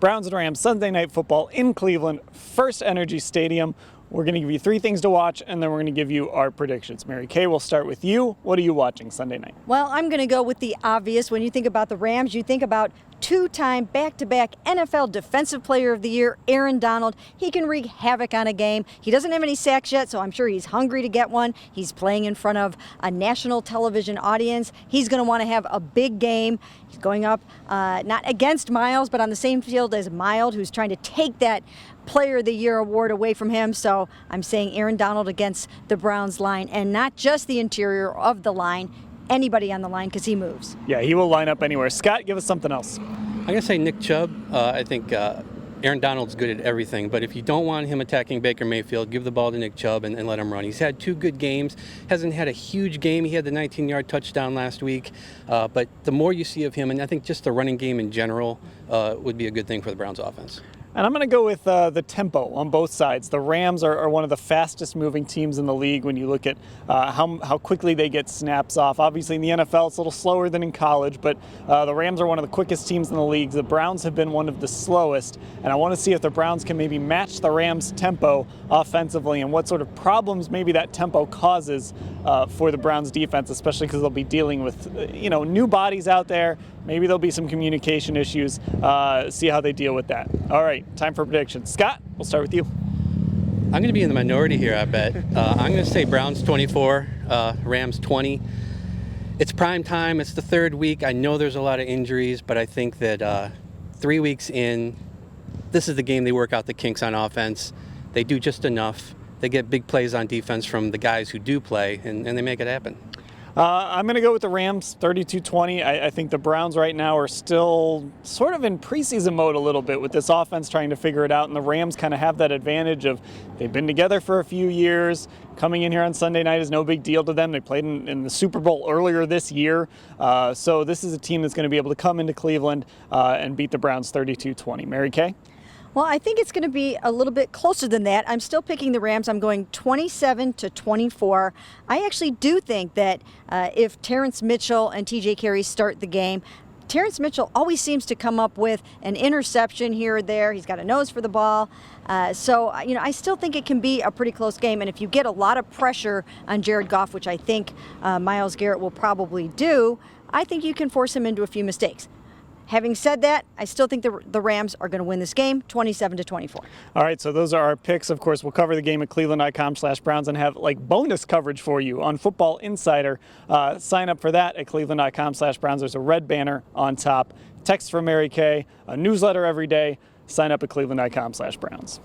Browns and Rams Sunday Night Football in Cleveland, First Energy Stadium. We're going to give you 3 things to watch, and then we're going to give you our predictions. Mary Kay, we'll start with you. What are you watching Sunday night? Well, I'm going to go with the obvious. When you think about the Rams, you think about two-time back-to-back NFL Defensive Player of the Year, Aaron Donald. He can wreak havoc on a game. He doesn't have any sacks yet, so I'm sure he's hungry to get one. He's playing in front of a national television audience. He's going to want to have a big game. He's going up not against Miles, but on the same field as Miles, who's trying to take that Player of the Year award away from him. So I'm saying Aaron Donald against the Browns line, and not just the interior of the line, anybody on the line, because he moves. Yeah, he will line up anywhere. Scott, give us something else. I'm going to say Nick Chubb. I think Aaron Donald's good at everything, but if you don't want him attacking Baker Mayfield, give the ball to Nick Chubb and let him run. He's had 2 good games, hasn't had a huge game. He had the 19-yard touchdown last week, but the more you see of him, and I think just the running game in general would be a good thing for the Browns offense. And I'm going to go with the tempo on both sides. The Rams are one of the fastest moving teams in the league when you look at how quickly they get snaps off. Obviously in the NFL it's a little slower than in college, but the Rams are one of the quickest teams in the league. The Browns have been one of the slowest, and I want to see if the Browns can maybe match the Rams' tempo offensively and what sort of problems maybe that tempo causes for the Browns defense, especially because they'll be dealing with new bodies out there. Maybe there'll be some communication issues. See how they deal with that. All right, time for predictions. Scott, we'll start with you. I'm going to be in the minority here, I bet. I'm going to say Browns 24, Rams 20. It's prime time. It's the 3rd week. I know there's a lot of injuries, but I think that 3 weeks in, this is the game they work out the kinks on offense. They do just enough. They get big plays on defense from the guys who do play, and they make it happen. I'm going to go with the Rams, 32-20. I think the Browns right now are still sort of in preseason mode a little bit with this offense trying to figure it out, and the Rams kind of have that advantage of they've been together for a few years. Coming in here on Sunday night is no big deal to them. They played in the Super Bowl earlier this year, so this is a team that's going to be able to come into Cleveland and beat the Browns 32-20. Mary Kay? Well, I think it's going to be a little bit closer than that. I'm still picking the Rams. I'm going 27-24. I actually do think that if Terrence Mitchell and TJ Carey start the game, Terrence Mitchell always seems to come up with an interception here or there. He's got a nose for the ball. So I still think it can be a pretty close game. And if you get a lot of pressure on Jared Goff, which I think Myles Garrett will probably do, I think you can force him into a few mistakes. Having said that, I still think the Rams are going to win this game, 27-24. All right, so those are our picks. Of course, we'll cover the game at cleveland.com/Browns and have bonus coverage for you on Football Insider. Sign up for that at cleveland.com/Browns. There's a red banner on top. Text from Mary Kay, a newsletter every day. Sign up at cleveland.com/Browns.